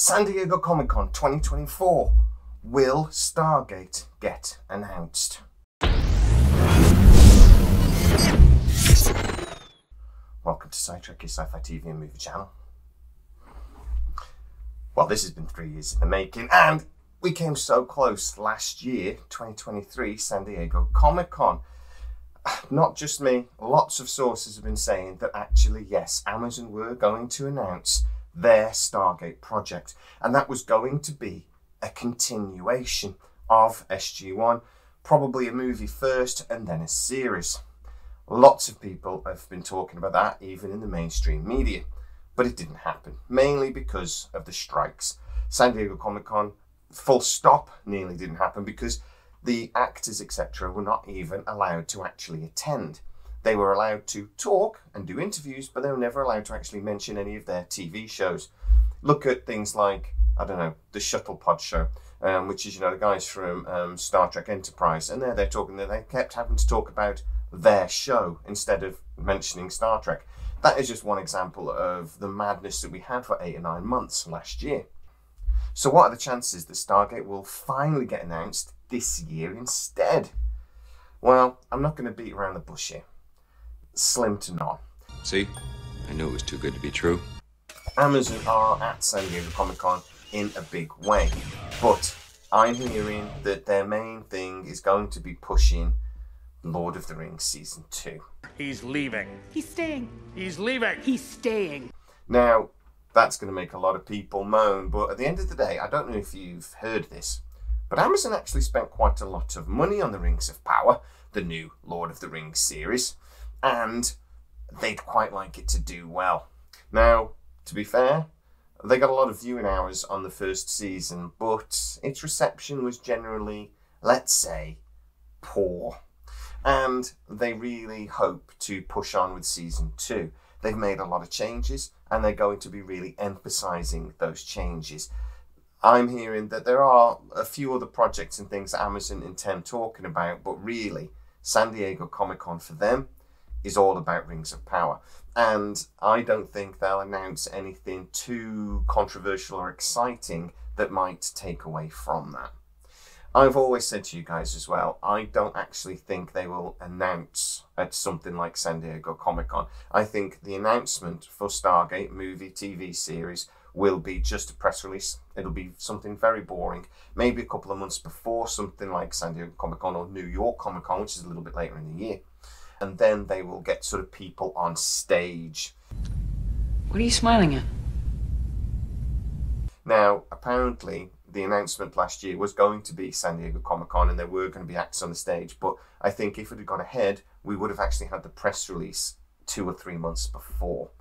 San Diego Comic-Con 2024. Will Stargate get announced? Welcome to SciTrek, your sci-fi TV and movie channel. Well, this has been 3 years in the making, and we came so close last year, 2023, San Diego Comic-Con. Not just me, lots of sources have been saying that actually, yes, Amazon were going to announce their Stargate project, and that was going to be a continuation of SG-1, probably a movie first and then a series. Lots of people have been talking about that, even in the mainstream media, but it didn't happen, mainly because of the strikes. San Diego Comic-Con, full stop, nearly didn't happen because the actors, etc., were not even allowed to actually attend. They were allowed to talk and do interviews, but they were never allowed to actually mention any of their TV shows. Look at things like, I don't know, the Shuttle Pod show, which is, the guys from Star Trek Enterprise, and they're talking, they kept having to talk about their show instead of mentioning Star Trek. That is just one example of the madness that we had for 8 or 9 months last year. So what are the chances that Stargate will finally get announced this year instead? Well, I'm not going to beat around the bush here. Slim to none. See? I knew it was too good to be true. Amazon are at San Diego Comic-Con in a big way, but I'm hearing that their main thing is going to be pushing Lord of the Rings Season 2. He's leaving. He's staying. He's leaving. He's staying. Now, that's going to make a lot of people moan, but at the end of the day, I don't know if you've heard this, but Amazon actually spent quite a lot of money on the Rings of Power, the new Lord of the Rings series, and they'd quite like it to do well. Now, to be fair, they got a lot of viewing hours on the first season, but its reception was generally, let's say, poor. And they really hope to push on with Season 2. They've made a lot of changes, and they're going to be really emphasizing those changes. I'm hearing that there are a few other projects and things that Amazon intend talking about, but really, San Diego Comic-Con for them is all about Rings of Power. And I don't think they'll announce anything too controversial or exciting that might take away from that. I've always said to you guys as well, I don't actually think they will announce at something like San Diego Comic-Con. I think the announcement for Stargate movie TV series will be just a press release. It'll be something very boring, maybe a couple of months before something like San Diego Comic-Con or New York Comic-Con, which is a little bit later in the year. And then they will get sort of people on stage. What are you smiling at? Now, apparently, the announcement last year was going to be San Diego Comic-Con and there were going to be acts on the stage, but I think if it had gone ahead, we would have actually had the press release 2 or 3 months before.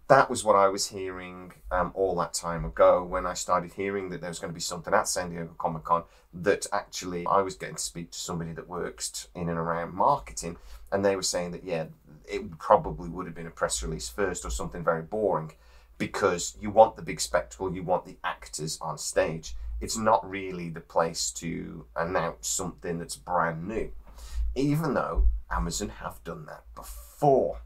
That was what I was hearing all that time ago when I started hearing that there was going to be something at San Diego Comic-Con, that actually I was getting to speak to somebody that works in and around marketing, and they were saying that, yeah, it probably would have been a press release first or something very boring, because you want the big spectacle, you want the actors on stage. It's not really the place to announce something that's brand new, even though Amazon have done that before.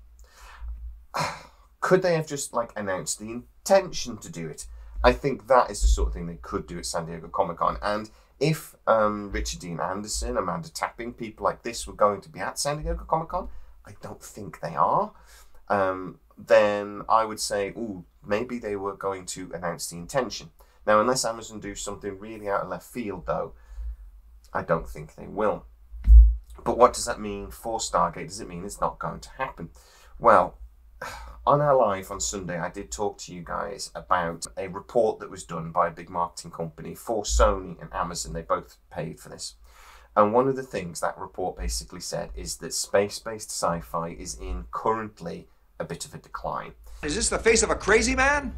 Could they have just announced the intention to do it? I think that is the sort of thing they could do at San Diego Comic-Con. And if Richard Dean Anderson, Amanda Tapping, people like this were going to be at San Diego Comic-Con, I don't think they are. Then I would say, maybe they were going to announce the intention. Now, unless Amazon do something really out of left field, though, I don't think they will. But what does that mean for Stargate? Does it mean it's not going to happen? Well, on our live on Sunday, I did talk to you guys about a report that was done by a big marketing company for Sony and Amazon. They both paid for this. And one of the things that report basically said is that space-based sci-fi is in currently a bit of a decline. Is this the face of a crazy man?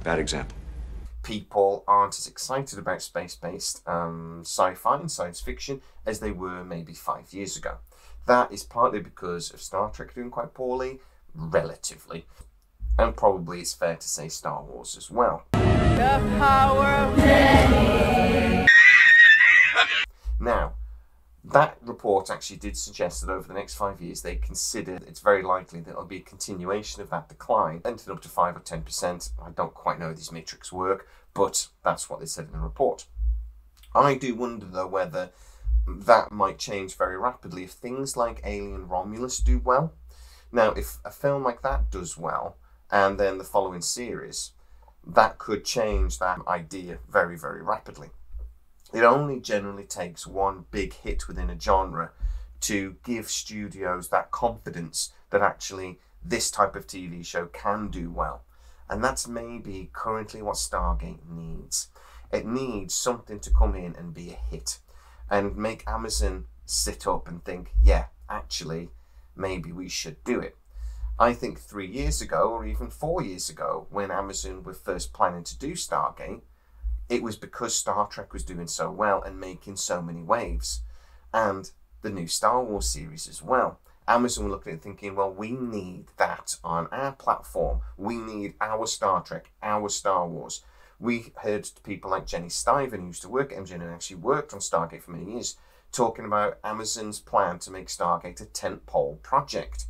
Bad example. People aren't as excited about space-based sci-fi and science fiction as they were maybe 5 years ago. That is partly because of Star Trek doing quite poorly, relatively, and probably it's fair to say Star Wars as well. The power of many. Now, That report actually did suggest that over the next 5 years, they consider it's very likely that it'll be a continuation of that decline, ending up to 5 or 10%. I don't quite know how these metrics work, but that's what they said in the report. I do wonder, though, whether that might change very rapidly if things like Alien Romulus do well. Now, if a film like that does well, and then the following series, that could change that idea very, very rapidly. It only generally takes one big hit within a genre to give studios that confidence that actually this type of TV show can do well. And that's maybe currently what Stargate needs. It needs something to come in and be a hit and make Amazon sit up and think, yeah, actually, maybe we should do it. I think 3 years ago, or even 4 years ago, when Amazon were first planning to do Stargate, it was because Star Trek was doing so well and making so many waves. And the new Star Wars series as well. Amazon were looking at it thinking, well, we need that on our platform. We need our Star Trek, our Star Wars. We heard people like Jenny Stiven, who used to work at MGM and actually worked on Stargate for many years, talking about Amazon's plan to make Stargate a tentpole project.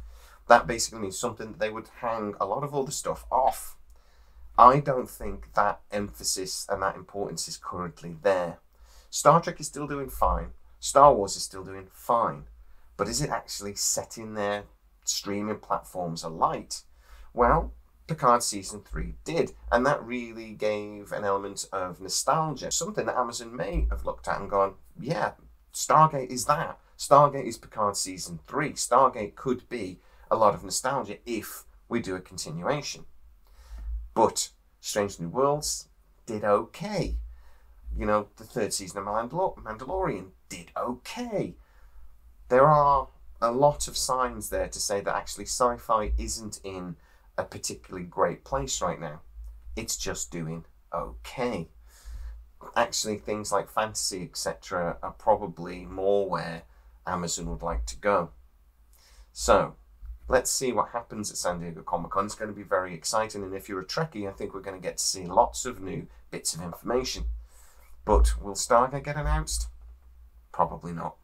That basically means something that they would hang a lot of other stuff off. I don't think that emphasis and that importance is currently there. Star Trek is still doing fine. Star Wars is still doing fine. But is it actually setting their streaming platforms alight? Well, Picard Season 3 did. And that really gave an element of nostalgia. Something that Amazon may have looked at and gone, yeah, Stargate is that. Stargate is Picard Season 3. Stargate could be a lot of nostalgia if we do a continuation. But Strange New Worlds did okay. You know, the third season of Mandalorian did okay. There are a lot of signs there to say that actually sci-fi isn't in a particularly great place right now. It's just doing okay. Actually, things like fantasy, etc., are probably more where Amazon would like to go. So, let's see what happens at San Diego Comic-Con. It's going to be very exciting, and if you're a Trekkie, I think we're going to get to see lots of new bits of information. But will Stargate get announced? Probably not.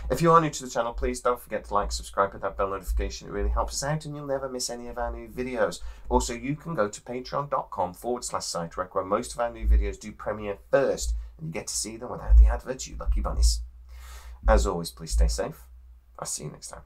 If you are new to the channel, please don't forget to like, subscribe, hit that bell notification. It really helps us out and you'll never miss any of our new videos. Also, you can go to patreon.com/SciTrek, where most of our new videos do premiere first and you get to see them without the adverts, you lucky bunnies. As always, please stay safe. I'll see you next time.